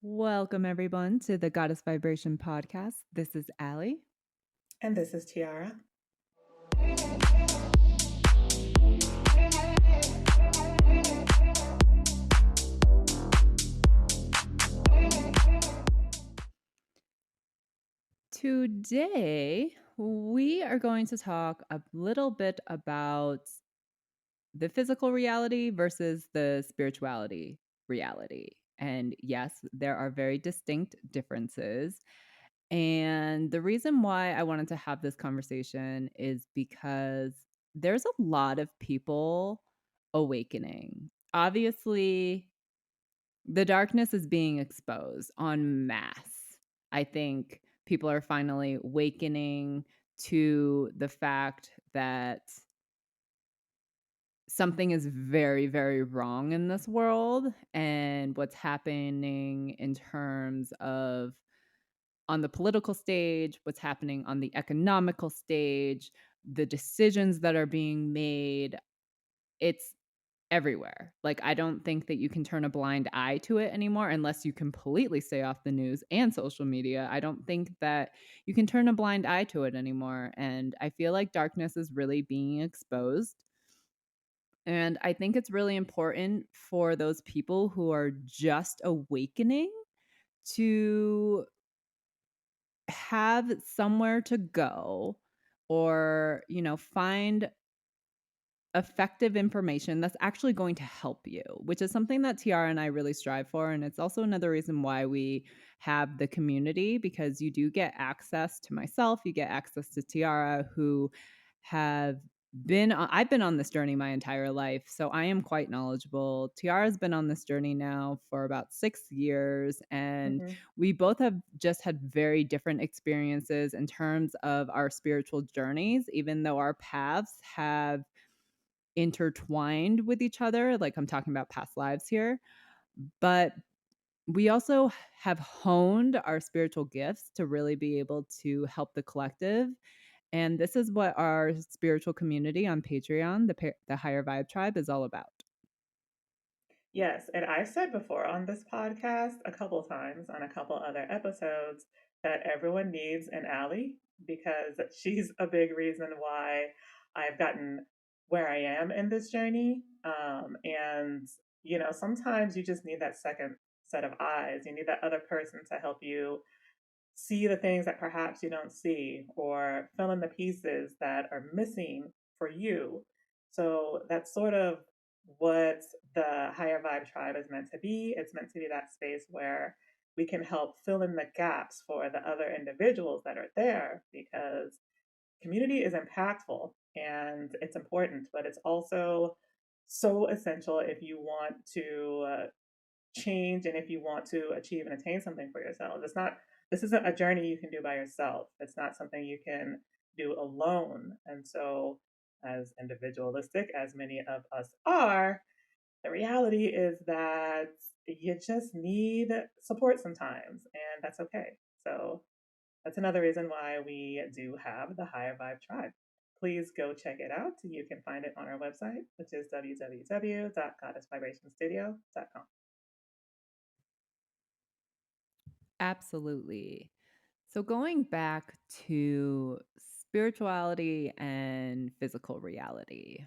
Welcome, everyone, to the Goddess Vibration podcast. This is Ali. And this is Tiara. Today, we are going to talk a little bit about the physical reality versus the spirituality reality. And yes, there are very distinct differences. And the reason why I wanted to have this conversation is because there's a lot of people awakening. Obviously, the darkness is being exposed en masse. I think people are finally awakening to the fact that something is very, very wrong in this world and what's happening in terms of on the political stage, what's happening on the economical stage, the decisions that are being made. It's everywhere. Like, I don't think that you can turn a blind eye to it anymore unless you completely stay off the news and social media. I don't think that you can turn a blind eye to it anymore. And I feel like darkness is really being exposed. And I think it's really important for those people who are just awakening to have somewhere to go or, find effective information that's actually going to help you, which is something that Tiara and I really strive for. And it's also another reason why we have the community, because you do get access to myself, you get access to Tiara, who have I've been on this journey my entire life. So I am quite knowledgeable. Tiara's been on this journey now for about 6 years. And Mm-hmm. we both have just had very different experiences in terms of our spiritual journeys, even though our paths have intertwined with each other. Like, I'm talking about past lives here. But we also have honed our spiritual gifts to really be able to help the collective. And this is what our spiritual community on Patreon, the Higher Vibe Tribe, is all about. Yes, and I've said before on this podcast a couple times on a couple other episodes that everyone needs an ally because she's a big reason why I've gotten where I am in this journey. And sometimes you just need that second set of eyes. You need that other person to help you see the things that perhaps you don't see or fill in the pieces that are missing for you. So that's sort of what the higher vibe tribe is meant to be. It's meant to be that space where we can help fill in the gaps for the other individuals that are there, because community is impactful and it's important, but it's also so essential if you want to change and if you want to achieve and attain something for yourself. This isn't a journey you can do by yourself. It's not something you can do alone. And so, as individualistic as many of us are, the reality is that you just need support sometimes, and that's okay. So that's another reason why we do have the Higher Vibe Tribe. Please go check it out. You can find it on our website, which is www.goddessvibrationstudio.com. Absolutely. So, going back to spirituality and physical reality,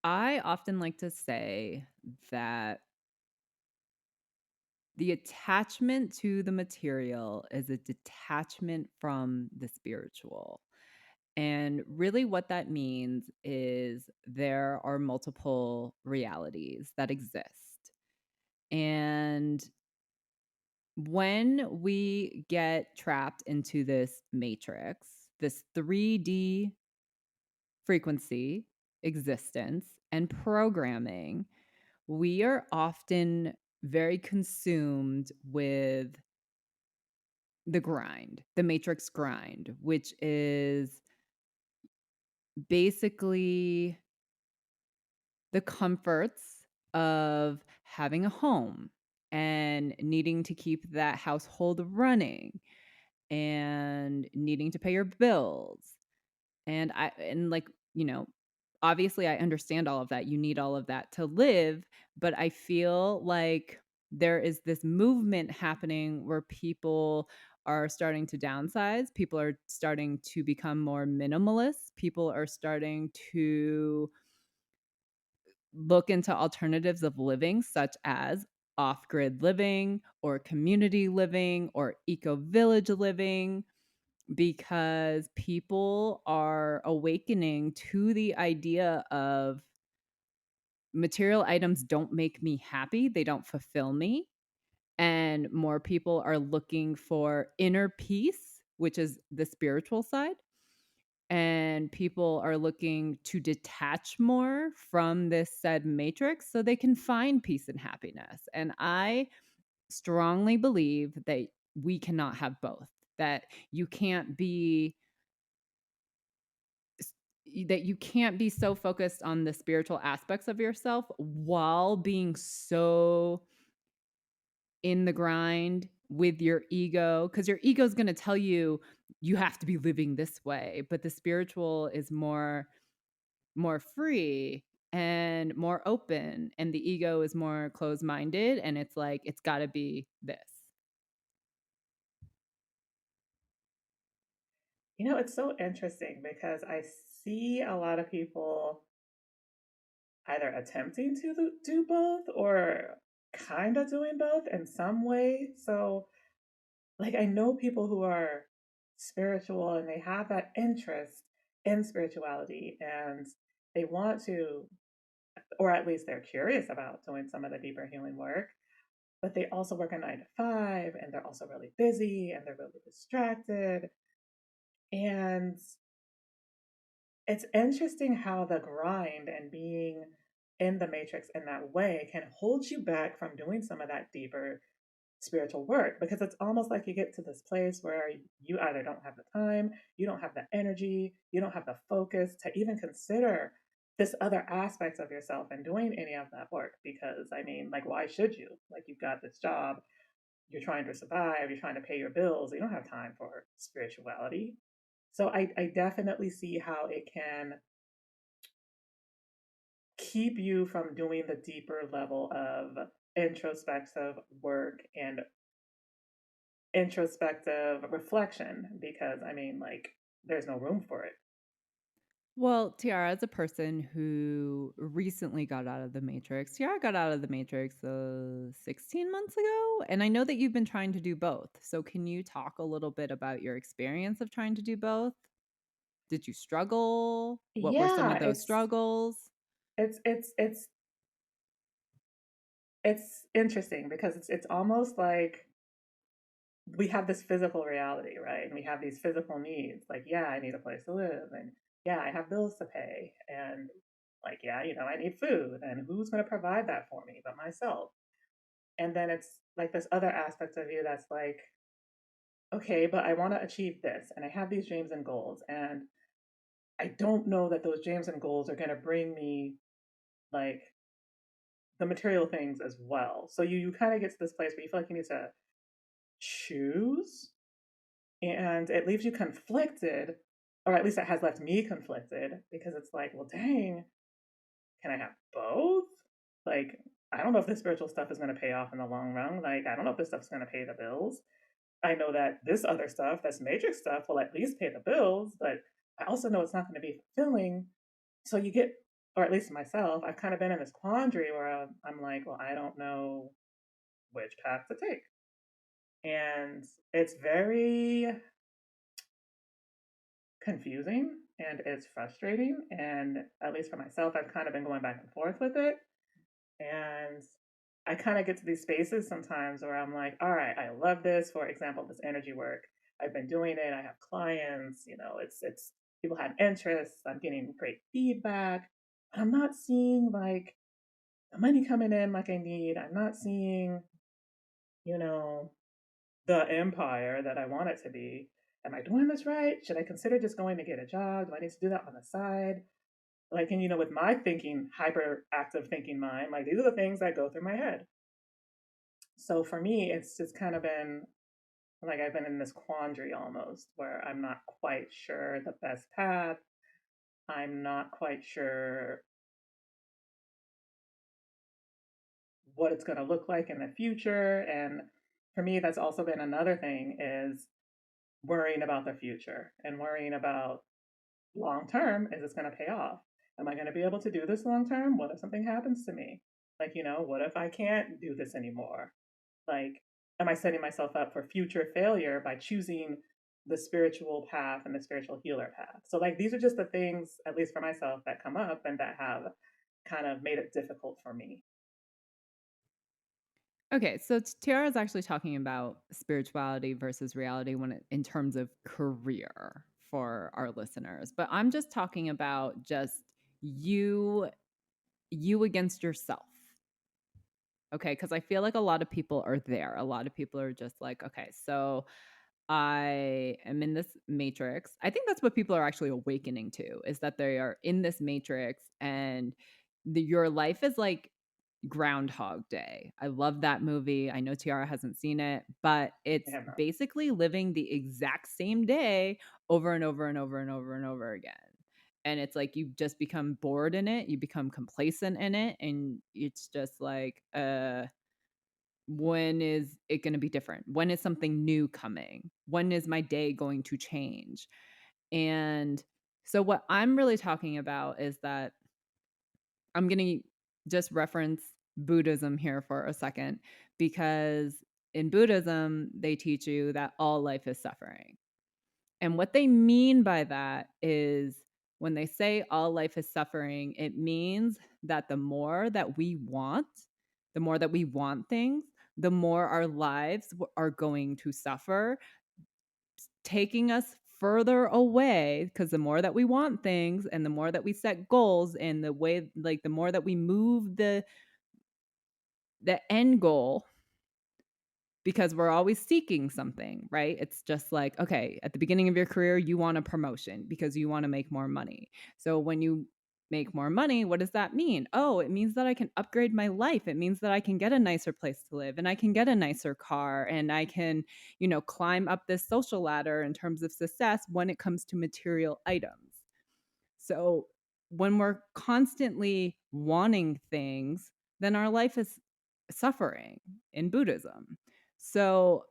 I often like to say that the attachment to the material is a detachment from the spiritual. And really, what that means is there are multiple realities that exist. And when we get trapped into this matrix, this 3D frequency existence and programming, we are often very consumed with the grind, the matrix grind, which is basically the comforts of having a home and needing to keep that household running and needing to pay your bills. And like, obviously I understand all of that. You need all of that to live, but I feel like there is this movement happening where people are starting to downsize, people are starting to become more minimalist, people are starting to look into alternatives of living, such as off grid living or community living or eco village living, because people are awakening to the idea of material items don't make me happy, they don't fulfill me. And more people are looking for inner peace, which is the spiritual side. And people are looking to detach more from this said matrix so they can find peace and happiness. And I strongly believe that we cannot have both, that you can't be s- that you can't be so focused on the spiritual aspects of yourself while being so in the grind with your ego, because your ego is going to tell you you have to be living this way, but the spiritual is more free and more open, and the ego is more closed minded, and it's like it's got to be this. It's so interesting because I see a lot of people either attempting to do both or kind of doing both in some way. So, like, I know people who are spiritual and they have that interest in spirituality and they want to, or at least they're curious about doing some of the deeper healing work, but they also work a 9 to 5 and they're also really busy and they're really distracted. And it's interesting how the grind and being in the matrix in that way can hold you back from doing some of that deeper spiritual work, because it's almost like you get to this place where you either don't have the time, you don't have the energy, you don't have the focus to even consider this other aspects of yourself and doing any of that work. Because I mean, like, why should you? Like, you've got this job, you're trying to survive, you're trying to pay your bills, you don't have time for spirituality. So I definitely see how it can keep you from doing the deeper level of introspective work and introspective reflection, because I mean, like, there's no room for it. Well, Tiara, as a person who recently got out of the matrix, Tiara got out of the matrix 16 months ago, and I know that you've been trying to do both. So can you talk a little bit about your experience of trying to do both? Did you struggle? What were some Yeah, of those struggles? it's it's it's it's interesting because it's almost like we have this physical reality, right? And we have these physical needs. Like, yeah, I need a place to live, and yeah, I have bills to pay, and like, yeah, I need food, and who's going to provide that for me but myself? And then it's like this other aspect of you that's like, okay, but I want to achieve this, and I have these dreams and goals, and I don't know that those dreams and goals are going to bring me like the material things as well. So you kind of get to this place where you feel like you need to choose, and it leaves you conflicted, or at least it has left me conflicted, because it's like, well, dang, can I have both? Like, I don't know if this spiritual stuff is going to pay off in the long run. Like, I don't know if this stuff's going to pay the bills. I know that this other stuff, that's matrix stuff, will at least pay the bills, but I also know it's not going to be fulfilling. So you get, or at least myself, I've kind of been in this quandary where I'm like, well, I don't know which path to take. And it's very confusing and it's frustrating. And at least for myself, I've kind of been going back and forth with it. And I kind of get to these spaces sometimes where I'm like, all right, I love this. For example, this energy work. I've been doing it. I have clients, it's people had interests. I'm getting great feedback. But I'm not seeing like the money coming in like I need. I'm not seeing, you know, the empire that I want it to be. Am I doing this right? Should I consider just going to get a job? Do I need to do that on the side? Like, and with my thinking, hyperactive thinking mind, like, these are the things that go through my head. So for me, it's just kind of been like I've been in this quandary almost where I'm not quite sure the best path. I'm not quite sure what it's going to look like in the future. And for me, that's also been another thing is worrying about the future and worrying about long term, is this going to pay off? Am I going to be able to do this long term? What if something happens to me? Like, what if I can't do this anymore? Like, am I setting myself up for future failure by choosing the spiritual path and the spiritual healer path? So, like, these are just the things, at least for myself, that come up and that have kind of made it difficult for me. Okay, so Tiara is actually talking about spirituality versus reality in terms of career for our listeners, but I'm just talking about just you you against yourself. Okay, because I feel like a lot of people are there. A lot of people are just like, okay, so I am in this matrix. I think that's what people are actually awakening to, is that they are in this matrix and your life is like Groundhog Day. I love that movie. I know Tiara hasn't seen it, but I it's have not. basically living the exact same day over and over and over and over and over again. And it's like you just become bored in it, you become complacent in it, and it's just like, when is it going to be different? When is something new coming? When is my day going to change? And so, what I'm really talking about is that I'm going to just reference Buddhism here for a second, because in Buddhism, they teach you that all life is suffering. And what they mean by that is when they say all life is suffering, it means that the more that we want things, the more our lives are going to suffer, taking us further away, because the more that we want things and the more that we set goals and the way, like, the more that we move the end goal, because we're always seeking something, right? It's just like, okay, at the beginning of your career, you want a promotion because you want to make more money. So when you make more money, what does that mean? Oh, it means that I can upgrade my life. It means that I can get a nicer place to live and I can get a nicer car and I can, climb up this social ladder in terms of success when it comes to material items. So when we're constantly wanting things, then our life is suffering in Buddhism. So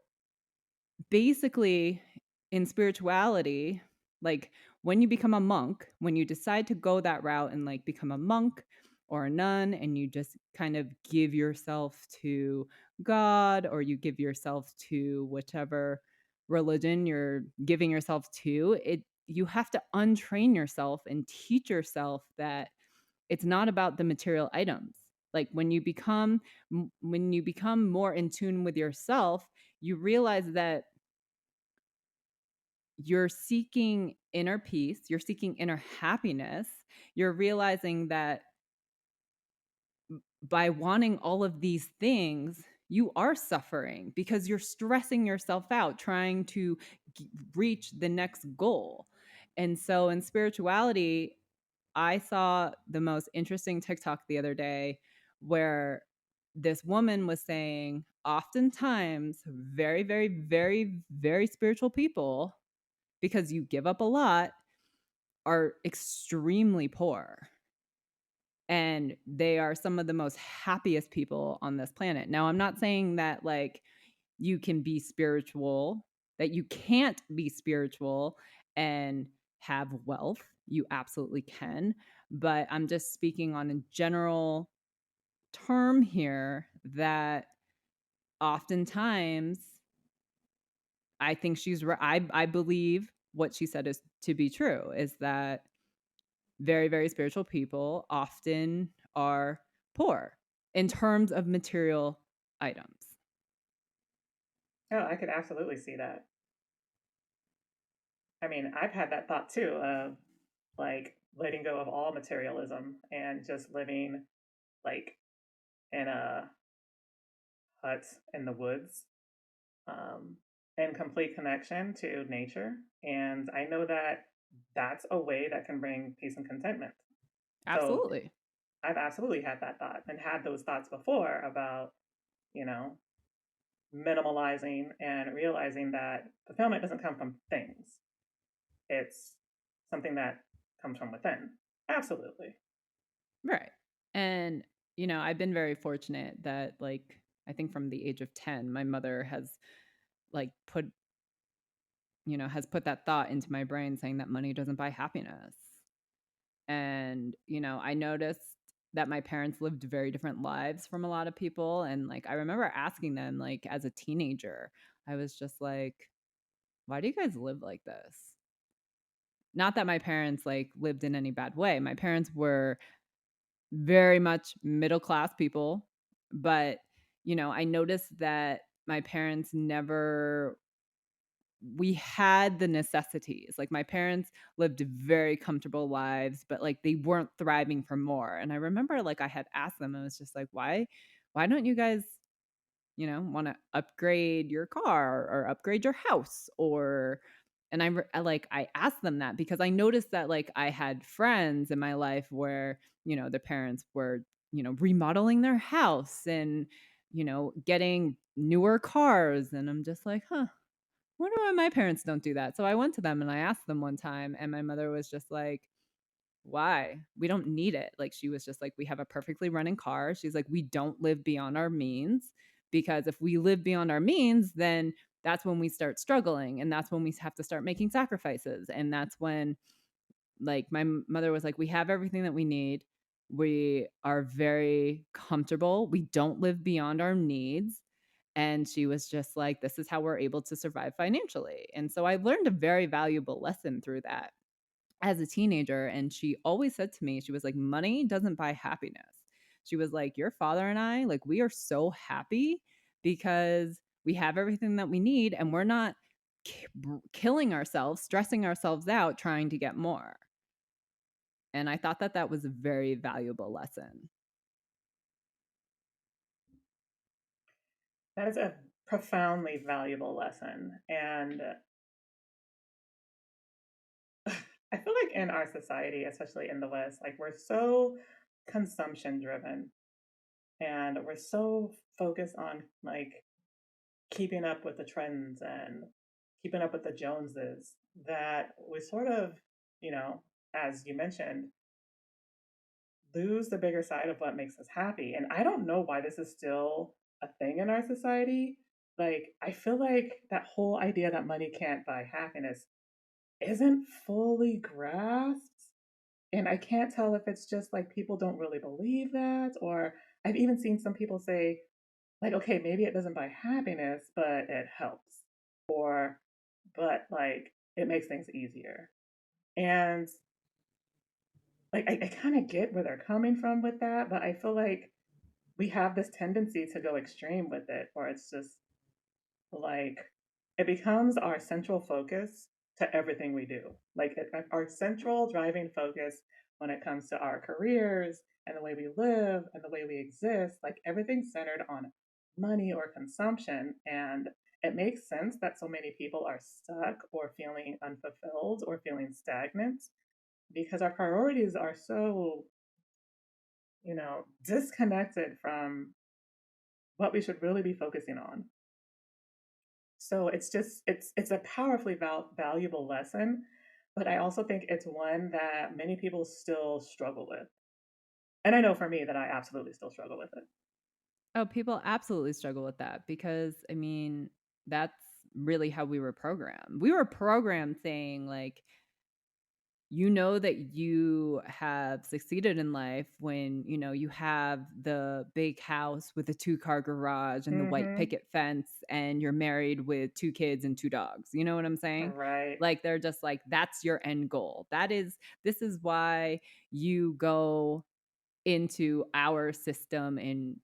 basically, in spirituality, like when you become a monk, when you decide to go that route and like become a monk or a nun, and you just kind of give yourself to God, or you give yourself to whichever religion you're giving yourself to, you have to untrain yourself and teach yourself that it's not about the material items. Like when you become more in tune with yourself, you realize that you're seeking inner peace, you're seeking inner happiness. You're realizing that by wanting all of these things, you are suffering because you're stressing yourself out trying to reach the next goal. And so in spirituality, I saw the most interesting TikTok the other day where this woman was saying, oftentimes, very, very, very, very spiritual people, because you give up a lot, are extremely poor. And they are some of the most happiest people on this planet. Now, I'm not saying that like you can be spiritual, that you can't be spiritual and have wealth. You absolutely can. But I'm just speaking on a general term here that oftentimes I think she's right. I believe what she said is to be true, is that very, very spiritual people often are poor in terms of material items. Oh, I could absolutely see that. I mean, I've had that thought too of like letting go of all materialism and just living like in a hut in the woods, um, in complete connection to nature. And I know that that's a way that can bring peace and contentment. So Absolutely. I've absolutely had that thought and had those thoughts before about, you know, minimalizing and realizing that fulfillment doesn't come from things. It's something that comes from within. Absolutely. Right. And I've been very fortunate that, like, I think from the age of 10, my mother has, like, put that thought into my brain saying that money doesn't buy happiness. And, I noticed that my parents lived very different lives from a lot of people. And, like, I remember asking them, like, as a teenager, I was just like, why do you guys live like this? Not that my parents, like, lived in any bad way. My parents were very much middle class people, but, I noticed that my parents never we had the necessities. Like, my parents lived very comfortable lives, but, like, they weren't thriving for more. And I remember, like, I had asked them, I was just like, "Why don't you guys, wanna upgrade your car or upgrade your house?" Or and I asked them that because I noticed that, like, I had friends in my life where, their parents were, remodeling their house and, getting newer cars, and I'm just like, "Huh, wonder why my parents don't do that." So I went to them and I asked them one time, and my mother was just like, "Why? We don't need it." Like, she was just like, "We have a perfectly running car." She's like, "We don't live beyond our means, because if we live beyond our means, then that's when we start struggling, and that's when we have to start making sacrifices, and that's when." Like, my mother was like, "We have everything that we need. We are very comfortable. We don't live beyond our needs." And she was just like, "This is how we're able to survive financially." And so I learned a very valuable lesson through that as a teenager. And she always said to me, she was like, "Money doesn't buy happiness." She was like, "Your father and I, like, we are so happy because we have everything that we need and we're not killing ourselves, stressing ourselves out trying to get more." And I thought that that was a very valuable lesson. That is a profoundly valuable lesson. And I feel like in our society, especially in the West, like we're so consumption driven and we're so focused on like keeping up with the trends and keeping up with the Joneses that we sort of, you know, as you mentioned, lose the bigger side of what makes us happy. And I don't know why this is still a thing in our society. Like, I feel like that whole idea that money can't buy happiness isn't fully grasped. And I can't tell if it's just like people don't really believe that, or I've even seen some people say, like, okay, maybe it doesn't buy happiness, but it helps. Or, but like, it makes things easier. And like, I kind of get where they're coming from with that, but I feel like we have this tendency to go extreme with it, or it's just like it becomes our central focus to everything we do. Like our central driving focus when it comes to our careers and the way we live and the way we exist, like everything's centered on money or consumption. And it makes sense that so many people are stuck or feeling unfulfilled or feeling stagnant because our priorities are so, disconnected from what we should really be focusing on. So it's just it's a powerfully valuable lesson, but I also think it's one that many people still struggle with. And I know for me that I absolutely still struggle with it. Oh, people absolutely struggle with that because, I mean, that's really how we were programmed. We were programmed saying, like, that you have succeeded in life when, you have the big house with a two-car garage and the white Mhm. picket fence and you're married with two kids and two dogs. You know what I'm saying? Right. Like, they're just like, that's your end goal. This is why you go into our system. And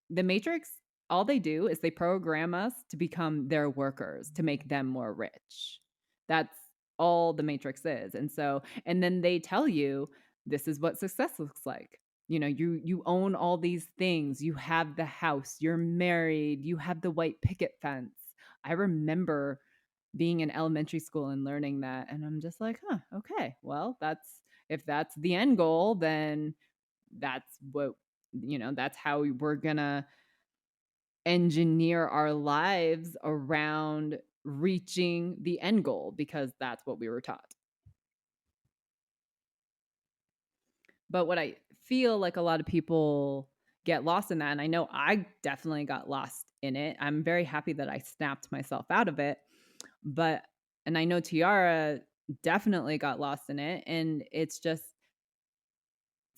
the Matrix, all they do is they program us to become their workers, to make them more rich. That's all the Matrix is. And then they tell you this is what success looks like. You own all these things. You have the house, you're married, you have the white picket fence. I remember being in elementary school and learning that, and I'm just like, "Huh, okay. Well, that's if that's the end goal, then that's what that's how we're gonna engineer our lives around reaching the end goal because that's what we were taught." But what I feel like a lot of people get lost in that, and I know I definitely got lost in it. I'm very happy that I snapped myself out of it, but and I know Tiara definitely got lost in it, and it's just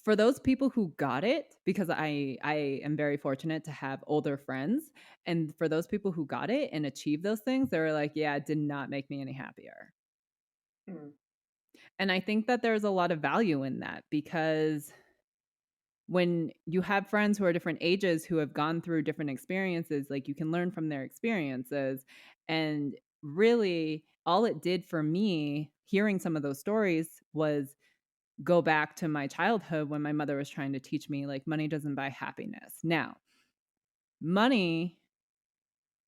for those people who got it, because I am very fortunate to have older friends, and for those people who got it and achieved those things, they were like, "Yeah, it did not make me any happier." Mm, And I think that there's a lot of value in that because when you have friends who are different ages who have gone through different experiences, like, you can learn from their experiences, and really, all it did for me hearing some of those stories was go back to my childhood when my mother was trying to teach me, like, money doesn't buy happiness. Now, money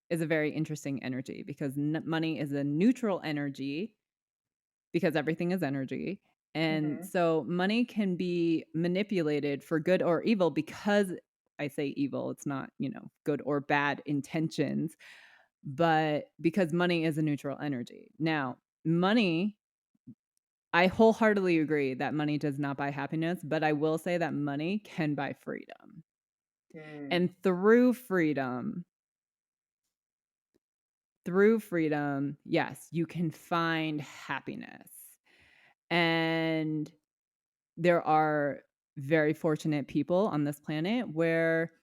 is a very interesting energy because money is a neutral energy because everything is energy. And mhm, so money can be manipulated for good or evil because I say evil, it's not, good or bad intentions, but because money is a neutral energy. Now, money, I wholeheartedly agree that money does not buy happiness, but I will say that money can buy freedom. mm, And through freedom, yes, you can find happiness. And there are very fortunate people on this planet where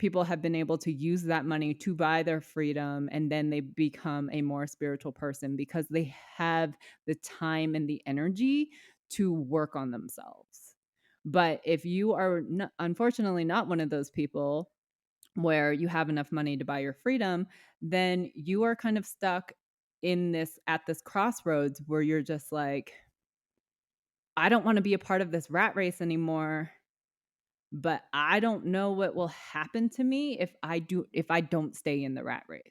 people have been able to use that money to buy their freedom, and then they become a more spiritual person because they have the time and the energy to work on themselves. But if you are unfortunately not one of those people where you have enough money to buy your freedom, then you are kind of stuck in this at this crossroads where you're just like, I don't want to be a part of this rat race anymore, but I don't know what will happen to me if I don't stay in the rat race.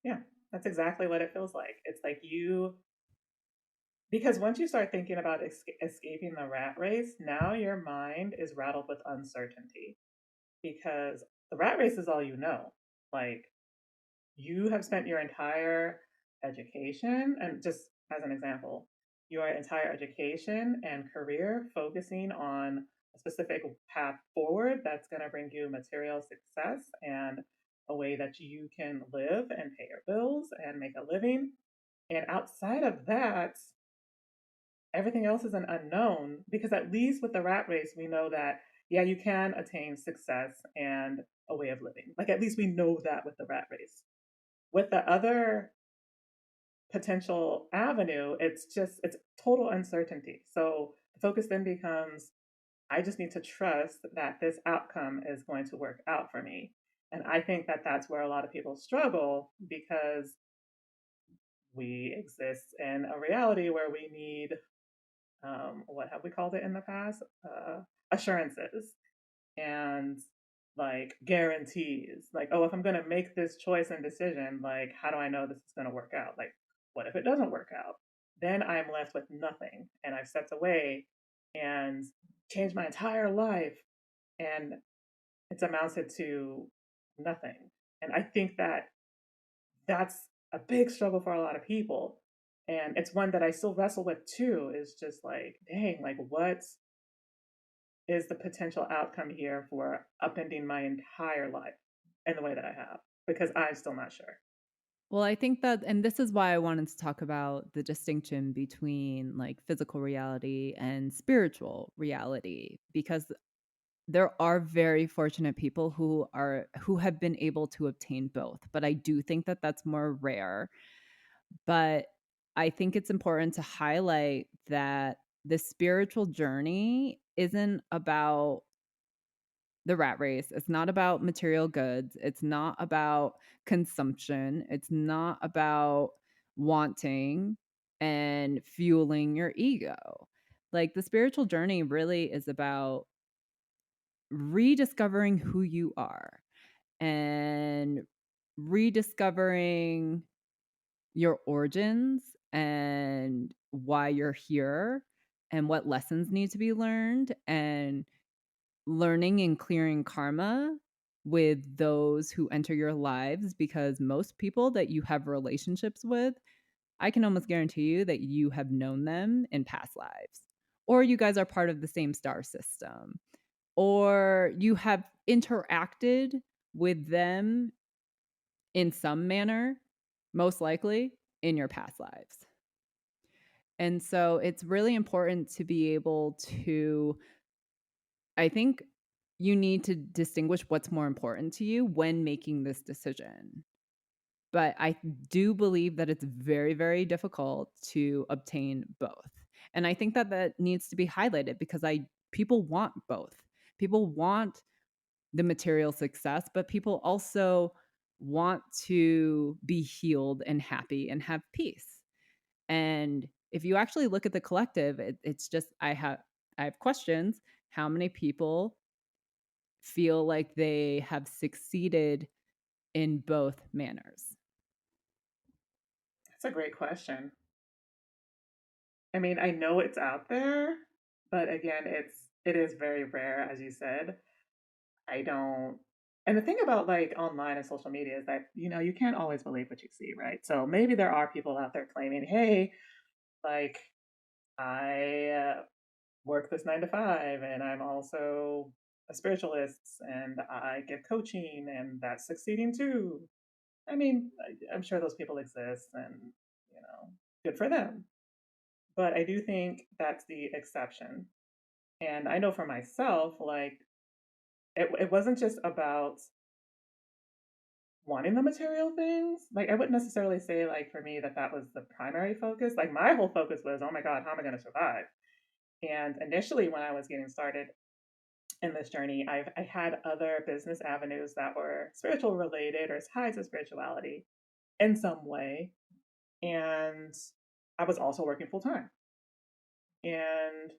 yeah, that's exactly what it feels like. It's like you because once you start thinking about escaping the rat race, now your mind is rattled with uncertainty because the rat race is all you know. Like, you have spent your entire education, and just as an example, your entire education and career focusing on a specific path forward that's going to bring you material success and a way that you can live and pay your bills and make a living. And outside of that, everything else is an unknown because at least with the rat race, we know that, yeah, you can attain success and a way of living. Like, at least we know that with the rat race. With the other potential avenue, it's total uncertainty. So the focus then becomes, I just need to trust that this outcome is going to work out for me. And I think that that's where a lot of people struggle because we exist in a reality where we need, what have we called it in the past? Assurances and like guarantees. Like, oh, if I'm going to make this choice and decision, like, how do I know this is going to work out? Like, what if it doesn't work out? Then I'm left with nothing. And I've stepped away and changed my entire life. And it's amounted to nothing. And I think that that's a big struggle for a lot of people. And it's one that I still wrestle with too, is just like, dang, like, what is the potential outcome here for upending my entire life in the way that I have? Because I'm still not sure. Well, I think that and this is why I wanted to talk about the distinction between, like, physical reality and spiritual reality, because there are very fortunate people who have been able to obtain both, but I do think that that's more rare. But I think it's important to highlight that the spiritual journey isn't about the rat race. It's not about material goods. It's not about consumption. It's not about wanting and fueling your ego. Like, the spiritual journey really is about rediscovering who you are and rediscovering your origins and why you're here and what lessons need to be learned, and learning and clearing karma with those who enter your lives, because most people that you have relationships with, I can almost guarantee you that you have known them in past lives or you guys are part of the same star system, or you have interacted with them in some manner, most likely in your past lives. And so it's really important to be able to, I think you need to distinguish what's more important to you when making this decision. But I do believe that it's very, very difficult to obtain both. And I think that that needs to be highlighted because I people want both. People want the material success, but people also want to be healed and happy and have peace. And if you actually look at the collective, it's just I have questions. How many people feel like they have succeeded in both manners? That's a great question. I mean, I know it's out there, but again, it is very rare, as you said. I don't. And the thing about like online and social media is that you can't always believe what you see, right? So maybe there are people out there claiming, "Hey, like I work this 9 to 5, and I'm also a spiritualist, and I give coaching, and that's succeeding too." I mean, I'm sure those people exist, and good for them. But I do think that's the exception. And I know for myself, like it wasn't just about wanting the material things. Like I wouldn't necessarily say like for me that that was the primary focus. Like my whole focus was, oh my God, how am I going to survive? And initially, when I was getting started in this journey, I had other business avenues that were spiritual related or tied to spirituality in some way. And I was also working full time. And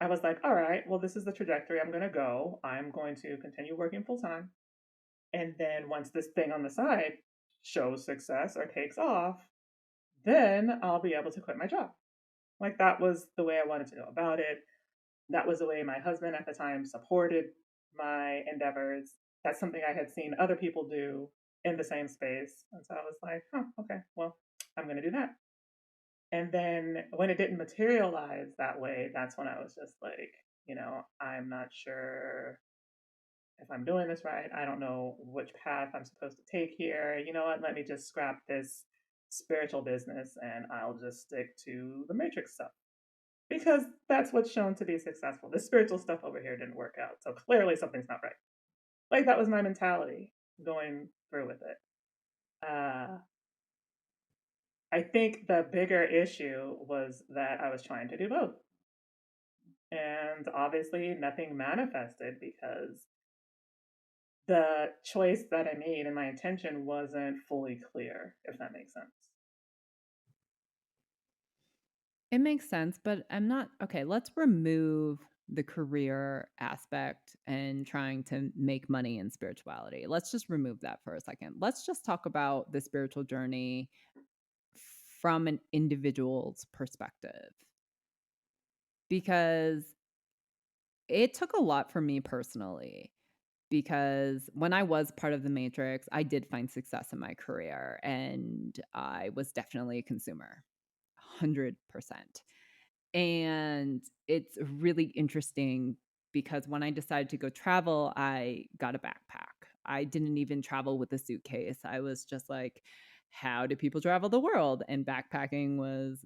I was like, all right, well, this is the trajectory I'm going to go. I'm going to continue working full time. And then once this thing on the side shows success or takes off, then I'll be able to quit my job. Like that was the way I wanted to go about it. That was the way my husband at the time supported my endeavors. That's something I had seen other people do in the same space. And so I was like, huh, okay, well, I'm going to do that. And then when it didn't materialize that way, that's when I was just like, I'm not sure if I'm doing this right. I don't know which path I'm supposed to take here. You know what? Let me just scrap this spiritual business and I'll just stick to the matrix stuff because that's what's shown to be successful. The spiritual stuff over here didn't work out. So clearly something's not right. Like that was my mentality going through with it. Uh, I think the bigger issue was that I was trying to do both. And obviously, nothing manifested because the choice that I made and my intention wasn't fully clear, if that makes sense. It makes sense, but I'm not okay. Let's remove the career aspect and trying to make money in spirituality. Let's just remove that for a second. Let's just talk about the spiritual journey from an individual's perspective because it took a lot for me personally. Because when I was part of the matrix, I did find success in my career and I was definitely a consumer, 100%. And it's really interesting because when I decided to go travel, I got a backpack. I didn't even travel with a suitcase. I was just like, how do people travel the world? And backpacking was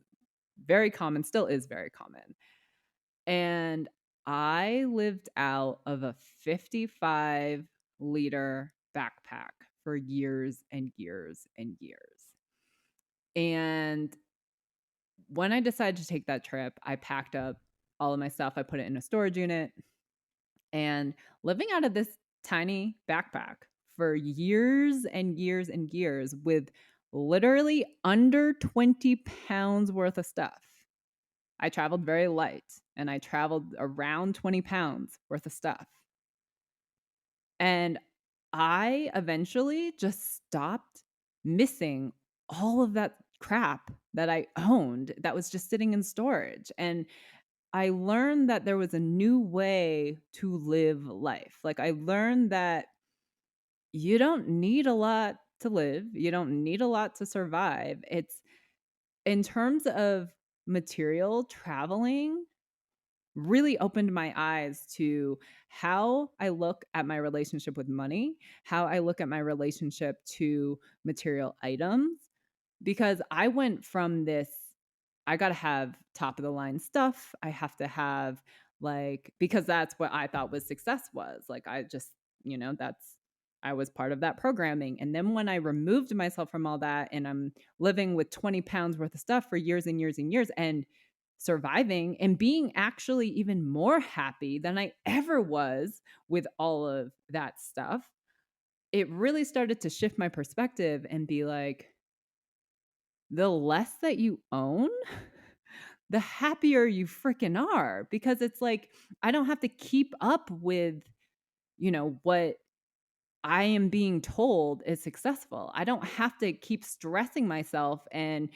very common, still is very common. And I lived out of a 55-liter backpack for years and years and years. And when I decided to take that trip, I packed up all of my stuff. I put it in a storage unit and living out of this tiny backpack for years and years and years with literally under 20 pounds worth of stuff. I traveled very light and I traveled around 20 pounds worth of stuff. And I eventually just stopped missing all of that crap that I owned that was just sitting in storage. And I learned that there was a new way to live life. Like I learned that you don't need a lot to live, you don't need a lot to survive. It's in terms of material traveling, really opened my eyes to how I look at my relationship with money, how I look at my relationship to material items, because I went from this, I gotta have top of the line stuff. I have to have, like, because that's what I thought was success was. Like, I just, that's, I was part of that programming. And then when I removed myself from all that and I'm living with 20 pounds worth of stuff for years and years and years and surviving and being actually even more happy than I ever was with all of that stuff, it really started to shift my perspective and be like, the less that you own, the happier you freaking are, because it's like I don't have to keep up with, what I am being told is successful. I don't have to keep stressing myself and,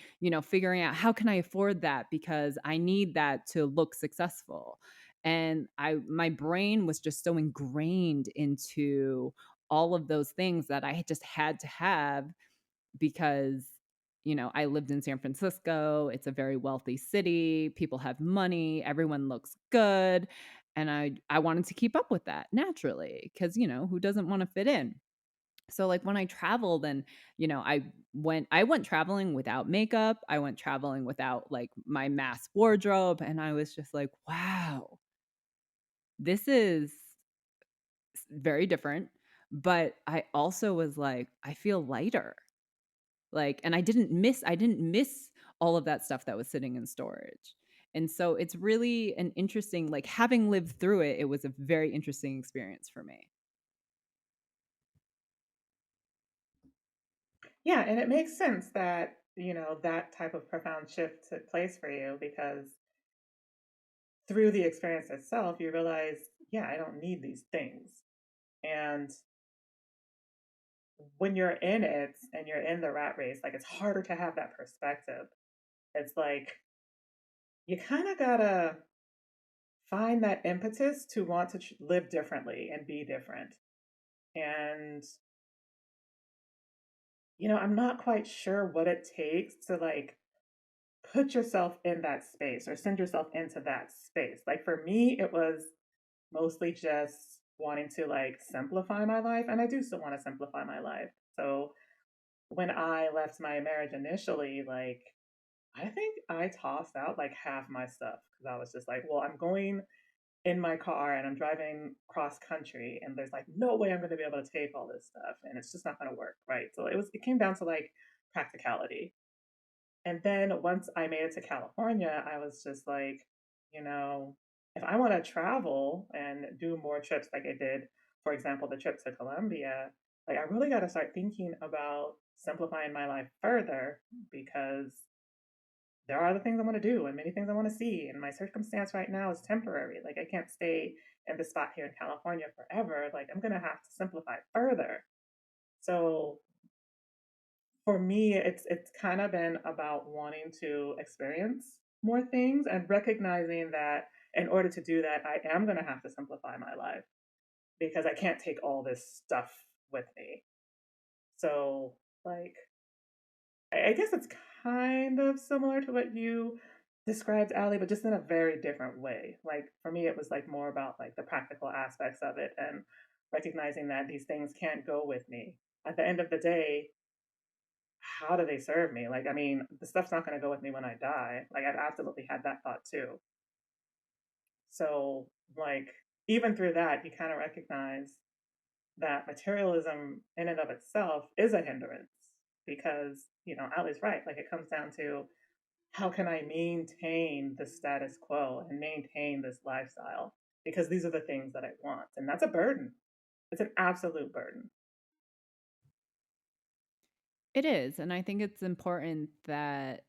figuring out how can I afford that because I need that to look successful. And my brain was just so ingrained into all of those things that I just had to have because, I lived in San Francisco. It's a very wealthy city. People have money. Everyone looks good. And I wanted to keep up with that naturally because, who doesn't want to fit in? So like when I traveled and, I went traveling without makeup. I went traveling without like my mass wardrobe. And I was just like, wow, this is very different. But I also was like, I feel lighter. Like, and I didn't miss all of that stuff that was sitting in storage. And so it's really an interesting, like, having lived through it, it was a very interesting experience for me. Yeah, and it makes sense that, that type of profound shift took place for you because through the experience itself, you realize, yeah, I don't need these things. And when you're in it and you're in the rat race, like it's harder to have that perspective. It's like you kind of gotta find that impetus to want to live differently and be different. And, I'm not quite sure what it takes to like put yourself in that space or send yourself into that space. Like for me, it was mostly just wanting to like simplify my life. And I do still want to simplify my life. So when I left my marriage initially, like I think I tossed out like half my stuff because I was just like, well, I'm going in my car and I'm driving cross country and there's like no way I'm going to be able to take all this stuff and it's just not going to work, right? So it came down to like practicality. And then once I made it to California, I was just like, you know, if I want to travel and do more trips like I did, for example, the trip to Colombia, like I really got to start thinking about simplifying my life further because there are other things I want to do and many things I want to see. And my circumstance right now is temporary. Like I can't stay in the spot here in California forever. Like I'm going to have to simplify further. So for me, it's kind of been about wanting to experience more things and recognizing that in order to do that, I am going to have to simplify my life because I can't take all this stuff with me. So, like, I guess it's kind of similar to what you described, Ali, but just in a very different way. Like, for me, it was like more about like the practical aspects of it and recognizing that these things can't go with me. At the end of the day, how do they serve me? Like, I mean, the stuff's not going to go with me when I die. Like, I've absolutely had that thought too. So, like, even through that, you kind of recognize that materialism in and of itself is a hindrance because, Ali's right. Like, it comes down to how can I maintain the status quo and maintain this lifestyle? Because these are the things that I want. And that's a burden. It's an absolute burden. It is, and I think it's important that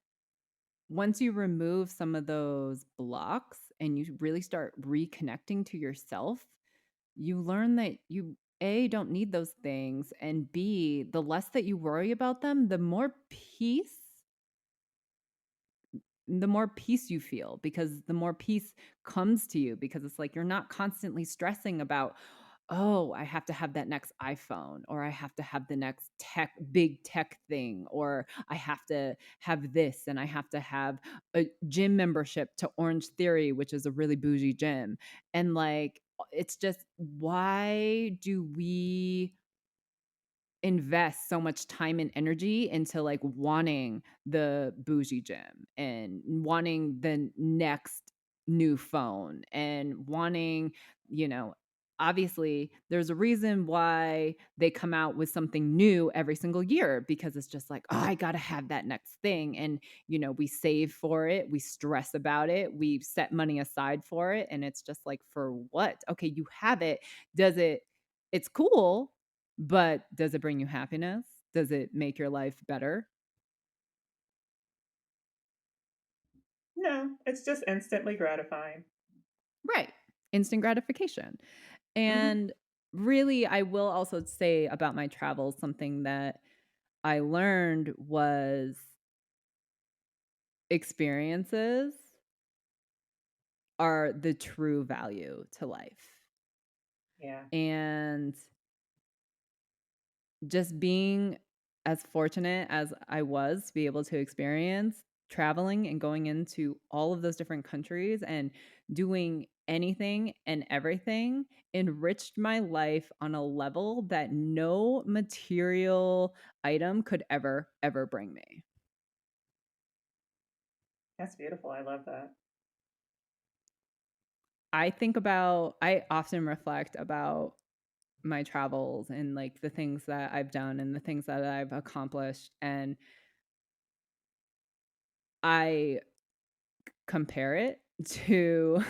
once you remove some of those blocks and you really start reconnecting to yourself, you learn that you A, don't need those things, and B, the less that you worry about them, the more peace you feel because the more peace comes to you because it's like you're not constantly stressing about, oh, I have to have that next iPhone, or I have to have the next big tech thing, or I have to have this, and I have to have a gym membership to Orange Theory, which is a really bougie gym. And like, it's just, why do we invest so much time and energy into like wanting the bougie gym and wanting the next new phone and wanting, you know, obviously there's a reason why they come out with something new every single year, because it's just like, oh, I got to have that next thing. And, we save for it, we stress about it, we set money aside for it. And it's just like, for what? Okay, you have it. Does it, it's cool, but does it bring you happiness? Does it make your life better? No, it's just instantly gratifying. Right. Instant gratification. Hmm. And really, I will also say about my travels, something that I learned was experiences are the true value to life. Yeah, And just being as fortunate as I was to be able to experience traveling and going into all of those different countries and doing anything and everything enriched my life on a level that no material item could ever bring me. that's beautiful. I love that. I often reflect about my travels and like the things that I've done and the things that I've accomplished, and I compare it to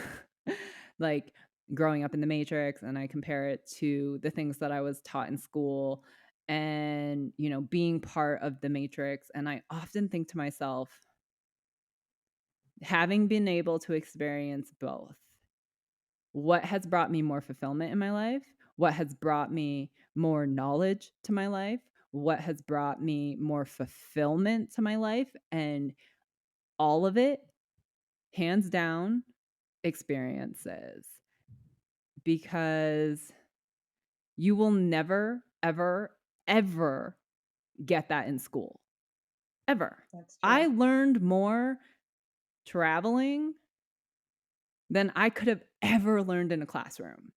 like growing up in the Matrix, and I compare it to the things that I was taught in school and, being part of the Matrix. And I often think to myself, having been able to experience both, what has brought me more fulfillment in my life? What has brought me more knowledge to my life? What has brought me more fulfillment to my life? And all of it, hands down, experiences, because you will never, ever, ever get that in school, ever. That's I true. learned more traveling than I could have ever learned in a classroom,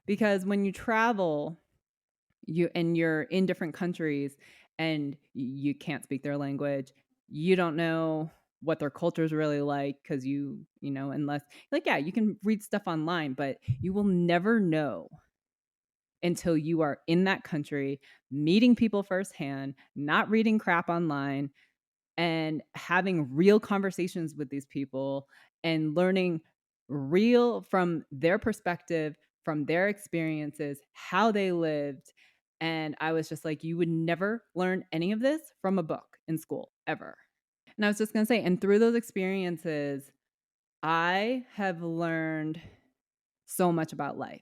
because when you travel, you're in different countries and you can't speak their language. You don't know what their culture is really like, because unless, like, yeah, you can read stuff online, but you will never know until you are in that country, meeting people firsthand, not reading crap online, and having real conversations with these people and learning real from their perspective, from their experiences, how they lived. And I was just like, you would never learn any of this from a book in school ever. And I was just going to say, and through those experiences, I have learned so much about life.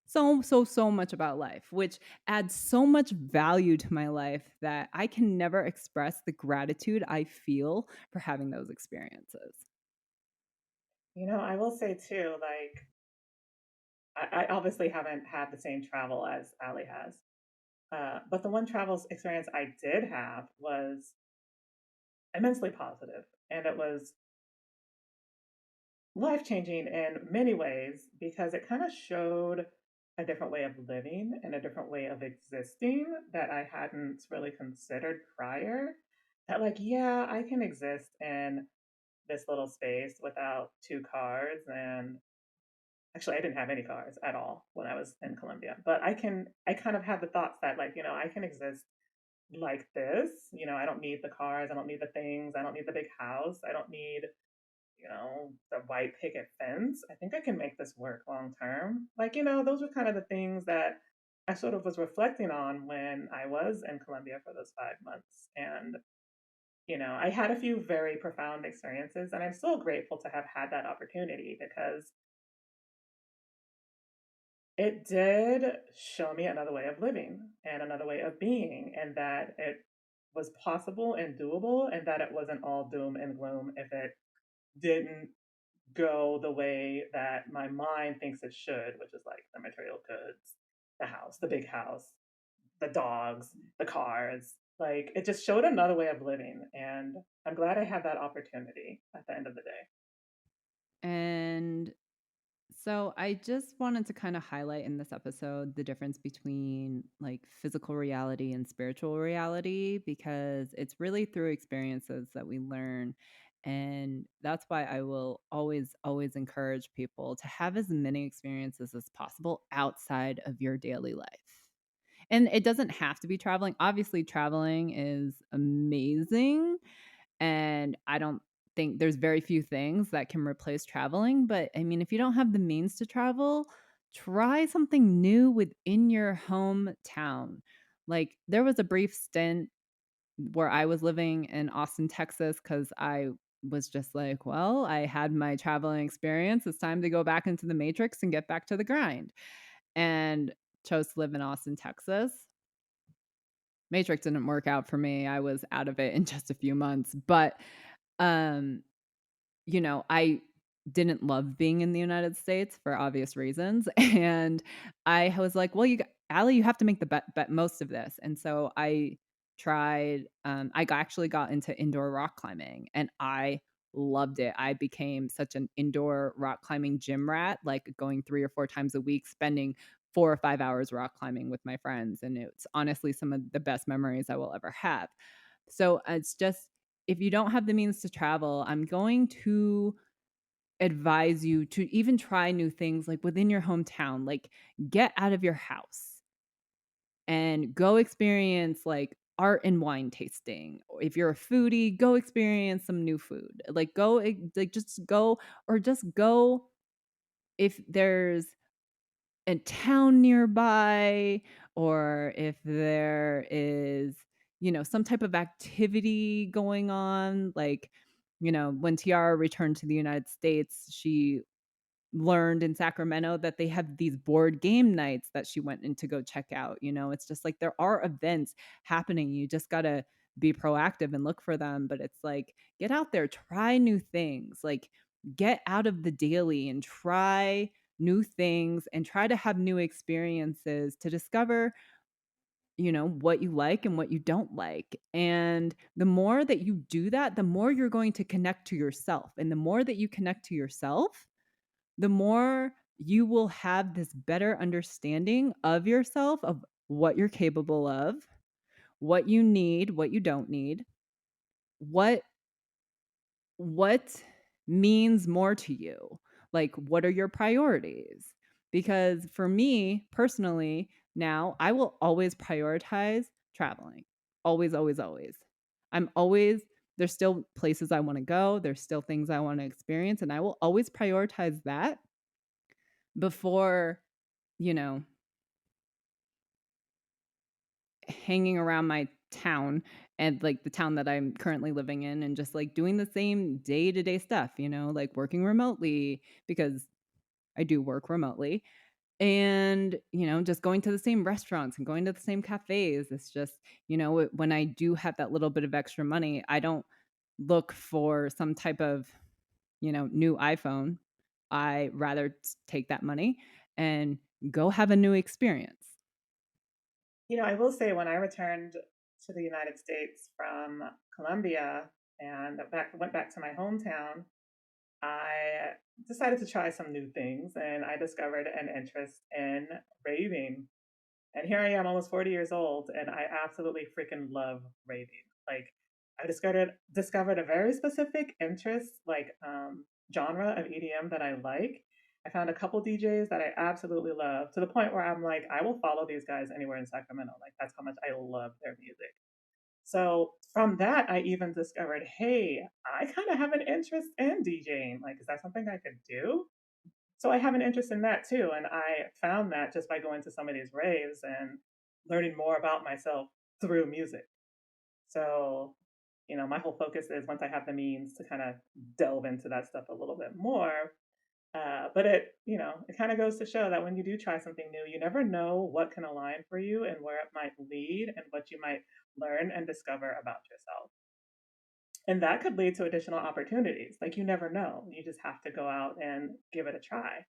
So much about life, which adds so much value to my life that I can never express the gratitude I feel for having those experiences. I will say too, like, I obviously haven't had the same travel as Ali has. But the one travel experience I did have was immensely positive, and it was life changing in many ways because it kind of showed a different way of living and a different way of existing that I hadn't really considered prior. That, like, yeah, I can exist in this little space without two cars. And actually, I didn't have any cars at all when I was in Colombia, but I kind of had the thoughts that, like, I can exist like this. I don't need the cars, I don't need the things, I don't need the big house, I don't need, the white picket fence. I think I can make this work long term. Like, those were kind of the things that I sort of was reflecting on when I was in Colombia for those 5 months. And, I had a few very profound experiences, and I'm so grateful to have had that opportunity because it did show me another way of living and another way of being, and that it was possible and doable, and that it wasn't all doom and gloom if it didn't go the way that my mind thinks it should, which is like the material goods, the house, the big house, the dogs, the cars. Like it just showed another way of living. And I'm glad I had that opportunity at the end of the day. And so I just wanted to kind of highlight in this episode the difference between like physical reality and spiritual reality because it's really through experiences that we learn. And that's why I will always, always encourage people to have as many experiences as possible outside of your daily life. And it doesn't have to be traveling. Obviously, traveling is amazing, and I don't think there's very few things that can replace traveling, but I mean, if you don't have the means to travel, try something new within your hometown. Like, there was a brief stint where I was living in Austin, Texas, because I was just like, "Well, I had my traveling experience. It's time to go back into the matrix and get back to the grind." And chose to live in Austin, Texas. Matrix didn't work out for me. I was out of it in just a few months, but, um, I didn't love being in the United States for obvious reasons, and I was like, "Well, Allie, you have to make the most of this." And so I tried, actually got into indoor rock climbing, and I loved it. I became such an indoor rock climbing gym rat, like going 3 or 4 times a week, spending 4 or 5 hours rock climbing with my friends, and it's honestly some of the best memories I will ever have. So, it's just if you don't have the means to travel, I'm going to advise you to even try new things like within your hometown, like get out of your house and go experience like art and wine tasting. Or if you're a foodie, go experience some new food. Like like just go or just go if there's a town nearby or if there is, some type of activity going on. Like, when Tiara returned to the United States, she learned in Sacramento that they have these board game nights that she went in to go check out. It's just like there are events happening. You just got to be proactive and look for them. But it's like, get out there, try new things, like get out of the daily and try new things and try to have new experiences to discover what you like and what you don't like. And the more that you do that, the more you're going to connect to yourself. And the more that you connect to yourself, the more you will have this better understanding of yourself, of what you're capable of, what you need, what you don't need, what what means more to you. Like, what are your priorities? Because for me personally, now I will always prioritize traveling. Always, always, always. There's still places I want to go, there's still things I want to experience, and I will always prioritize that before, you know, hanging around my town and like the town that I'm currently living in and just like doing the same day-to-day stuff, like working remotely because I do work remotely and, just going to the same restaurants and going to the same cafes. It's just, when I do have that little bit of extra money, I don't look for some type of, new iPhone. I rather take that money and go have a new experience. I will say when I returned to the United States from Colombia and went back to my hometown, I decided to try some new things and I discovered an interest in raving. And here I am, almost 40 years old, and I absolutely freaking love raving. Like, I discovered a very specific interest, like genre of EDM that I like. I found a couple DJs that I absolutely love to the point where I'm like, I will follow these guys anywhere in Sacramento. Like, that's how much I love their music. So from that, I even discovered, hey, I kind of have an interest in DJing. Like, is that something I could do? So I have an interest in that too. And I found that just by going to some of these raves and learning more about myself through music. So, my whole focus is once I have the means to kind of delve into that stuff a little bit more. But it kind of goes to show that when you do try something new, you never know what can align for you and where it might lead and what you might learn and discover about yourself. And that could lead to additional opportunities. Like you never know. You just have to go out and give it a try.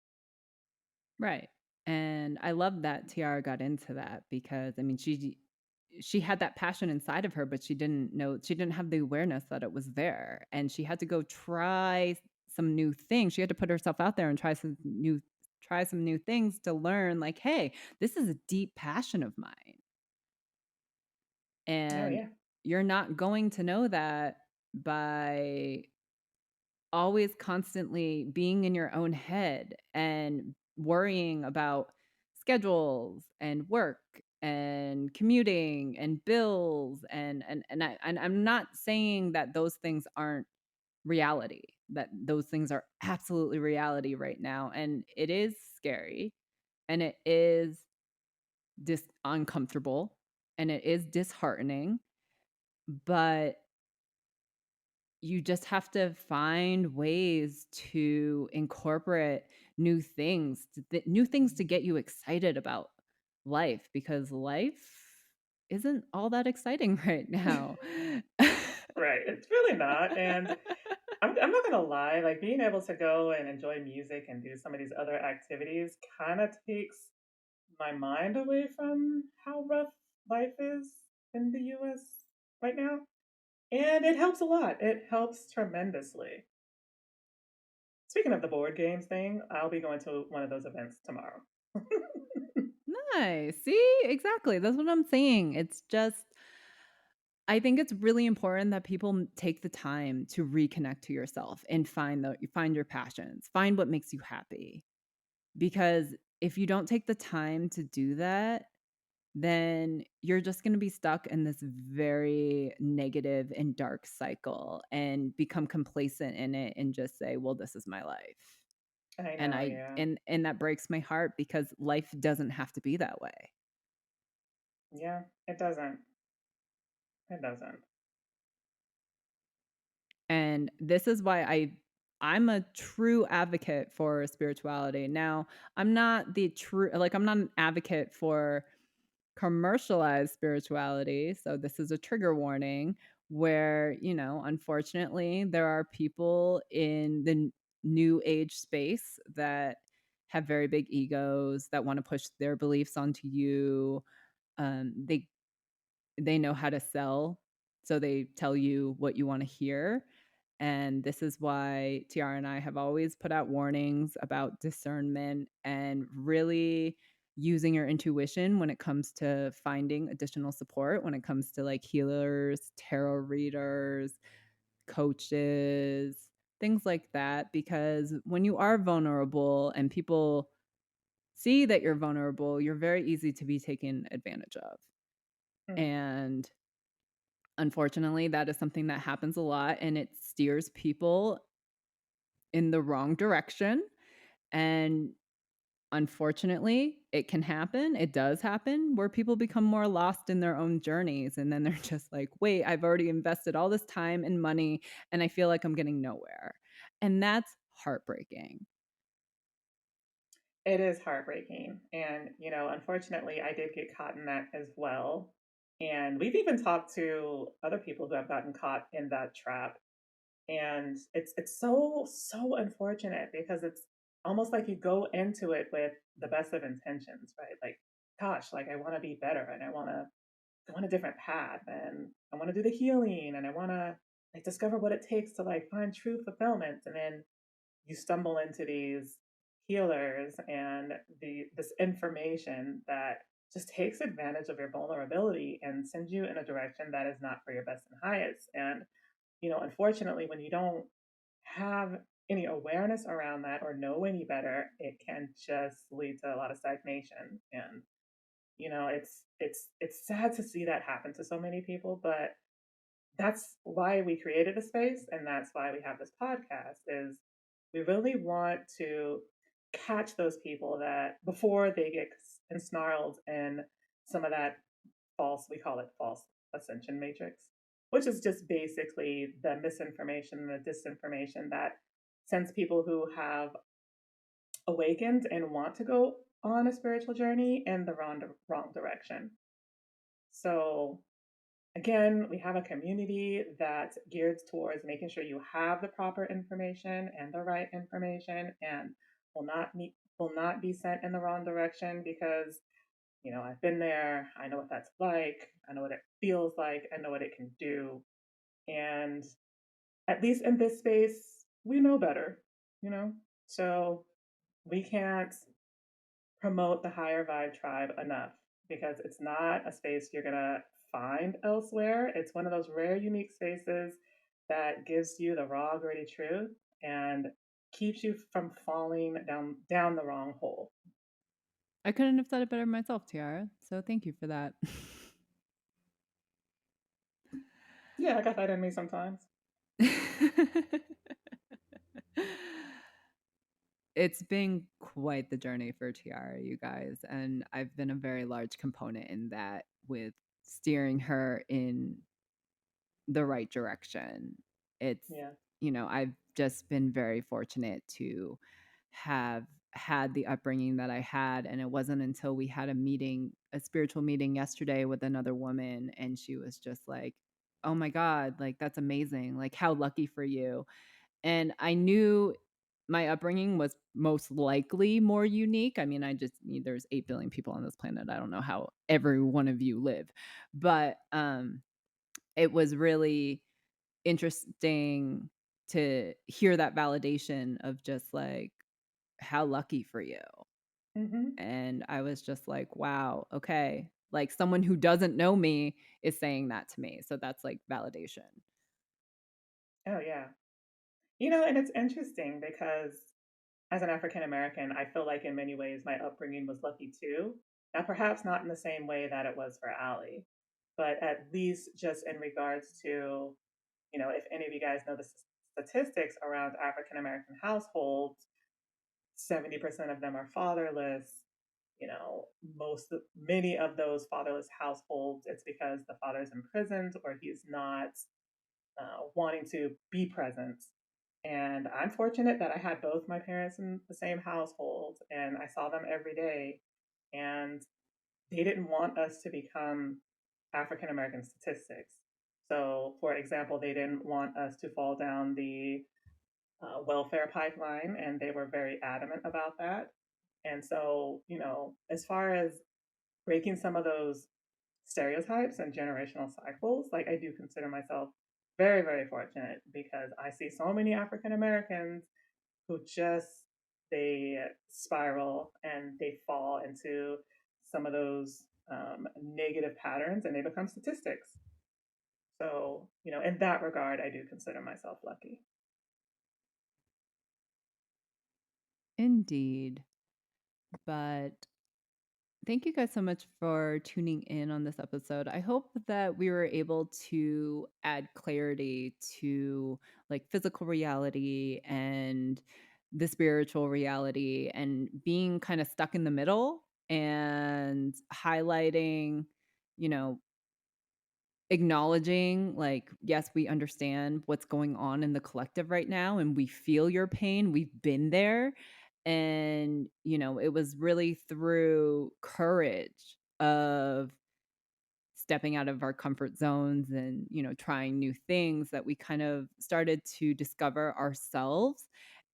Right. And I love that Tiara got into that because I mean she had that passion inside of her, but she didn't have the awareness that it was there. And she had to go try some new things. She had to put herself out there and try some new things to learn like, hey, this is a deep passion of mine. Oh And yeah. you're not going to know that by always constantly being in your own head and worrying about schedules and work and commuting and bills and I'm not saying that those things aren't reality, that those things are absolutely reality right now, and it is scary and it is uncomfortable and it is disheartening, but you just have to find ways to incorporate new things to get you excited about life because life isn't all that exciting right now. Right. It's really not. And I'm not gonna lie, like being able to go and enjoy music and do some of these other activities kind of takes my mind away from how rough life is in the US right now. And it helps a lot. It helps tremendously. Speaking of the board games thing, I'll be going to one of those events tomorrow. Nice. See? Exactly. That's what I'm saying. It's just I think it's really important that people take the time to reconnect to yourself and find your passions, find what makes you happy. Because if you don't take the time to do that, then you're just going to be stuck in this very negative and dark cycle and become complacent in it and just say, "Well, this is my life." I And know, yeah. that breaks my heart because life doesn't have to be that way. Yeah, it doesn't. It doesn't. And this is why I'm a true advocate for spirituality. Now, I'm not an advocate for commercialized spirituality. So this is a trigger warning where, unfortunately, there are people in the new age space that have very big egos that want to push their beliefs onto you. They know how to sell, so they tell you what you want to hear. And this is why Tiara and I have always put out warnings about discernment and really using your intuition when it comes to finding additional support, when it comes to like healers, tarot readers, coaches, things like that. Because when you are vulnerable and people see that you're vulnerable, you're very easy to be taken advantage of. Mm. And unfortunately, that is something that happens a lot and it steers people in the wrong direction. And unfortunately, it can happen. It does happen where people become more lost in their own journeys. And then they're just like, wait, I've already invested all this time and money and I feel like I'm getting nowhere. And that's heartbreaking. It is heartbreaking. And, unfortunately, I did get caught in that as well. And we've even talked to other people who have gotten caught in that trap. And it's so unfortunate because it's almost like you go into it with the best of intentions, right? Like, gosh, like I want to be better and I want to go on a different path and I want to do the healing and I want to like discover what it takes to like find true fulfillment. And then you stumble into these healers and this information that just takes advantage of your vulnerability and sends you in a direction that is not for your best and highest. And unfortunately, when you don't have any awareness around that or know any better, it can just lead to a lot of stagnation. And it's sad to see that happen to so many people, but that's why we created a space and that's why we have this podcast is we really want to catch those people that before they get ensnarled in some of that we call it false ascension matrix, which is just basically the misinformation and the disinformation that sends people who have awakened and want to go on a spiritual journey in the wrong direction. So again, we have a community that's geared towards making sure you have the proper information and the right information, and will not be sent in the wrong direction because I've been there. I know what that's like. I know what it feels like. I know what it can do. And at least in this space, we know better, you know? So we can't promote the higher vibe tribe enough because it's not a space you're going to find elsewhere. It's one of those rare, unique spaces that gives you the raw, gritty truth and keeps you from falling down the wrong hole. I couldn't have said it better myself, Tiara. So thank you for that. Yeah, I got that in me sometimes. It's been quite the journey for Tiara, you guys, and I've been a very large component in that with steering her in the right direction. It's, Yeah. I've just been very fortunate to have had the upbringing that I had. And it wasn't until we had a spiritual meeting yesterday with another woman, and she was just like, oh my God, like that's amazing. Like, how lucky for you. And I knew my upbringing was most likely more unique. I mean, there's 8 billion people on this planet. I don't know how every one of you live. But it was really interesting to hear that validation of just like, how lucky for you. Hmm. And I was just like, wow, okay. Like someone who doesn't know me is saying that to me. So that's like validation. Oh, yeah. And it's interesting because as an African American, I feel like in many ways my upbringing was lucky too. Now, perhaps not in the same way that it was for Ali, but at least just in regards to, if any of you guys know the statistics around African American households, 70% of them are fatherless. Many of those fatherless households, it's because the father's imprisoned or he's not wanting to be present. And I'm fortunate that I had both my parents in the same household and I saw them every day. And they didn't want us to become African American statistics. So, for example, they didn't want us to fall down the welfare pipeline, and they were very adamant about that. And so, as far as breaking some of those stereotypes and generational cycles, like I do consider myself very, very fortunate because I see so many African Americans who just they spiral and they fall into some of those negative patterns and they become statistics. So, in that regard, I do consider myself lucky. Indeed. But thank you guys so much for tuning in on this episode. I hope that we were able to add clarity to like physical reality and the spiritual reality and being kind of stuck in the middle and highlighting, you know, acknowledging like, yes, we understand what's going on in the collective right now and we feel your pain. We've been there. And, it was really through courage of stepping out of our comfort zones and, trying new things that we kind of started to discover ourselves.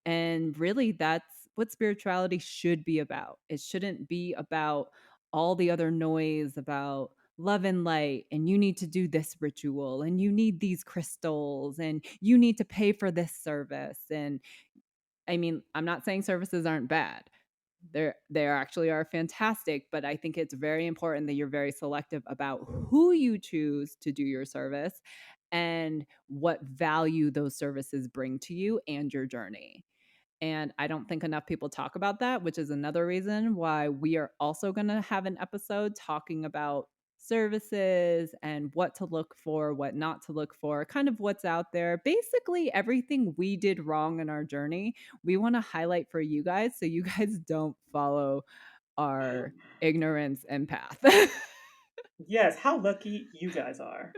And really, that's what spirituality should be about. It shouldn't be about all the other noise about love and light, and you need to do this ritual, and you need these crystals, and you need to pay for this service. And I mean, I'm not saying services aren't bad. They actually are fantastic, but I think it's very important that you're very selective about who you choose to do your service and what value those services bring to you and your journey. And I don't think enough people talk about that, which is another reason why we are also going to have an episode talking about services and what to look for, what not to look for, kind of what's out there. Basically, everything we did wrong in our journey, we want to highlight for you guys so you guys don't follow our ignorance and path. Yes, how lucky you guys are.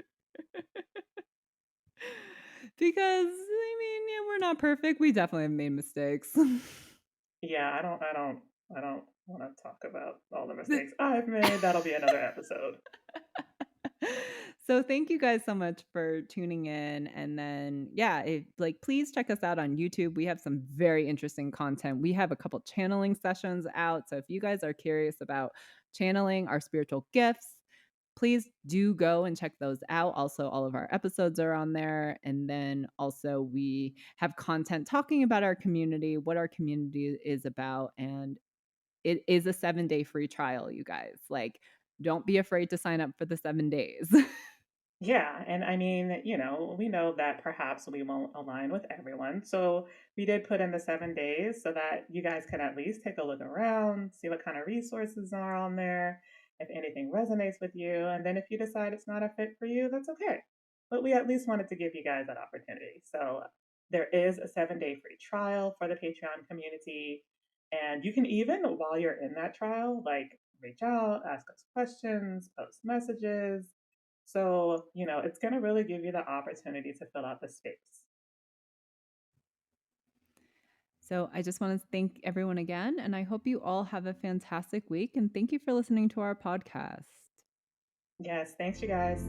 Because, I mean, yeah, we're not perfect. We definitely have made mistakes. Yeah, I don't want to talk about all the mistakes I've made. That'll be another episode. So thank you guys so much for tuning in. And then, yeah, please check us out on YouTube. We have some very interesting content. We have a couple channeling sessions out. So if you guys are curious about channeling our spiritual gifts, please do go and check those out. Also, all of our episodes are on there. And then also, we have content talking about our community, what our community is about. And it is a 7-day free trial, you guys. Like, don't be afraid to sign up for the 7 days. Yeah, and I mean, we know that perhaps we won't align with everyone. So we did put in the 7 days so that you guys can at least take a look around, see what kind of resources are on there, if anything resonates with you. And then if you decide it's not a fit for you, that's okay. But we at least wanted to give you guys that opportunity. So there is a 7 day free trial for the Patreon community. And you can even, while you're in that trial, like reach out, ask us questions, post messages, so, it's going to really give you the opportunity to fill out the space. So I just want to thank everyone again, and I hope you all have a fantastic week. And thank you for listening to our podcast. Yes, thanks, you guys.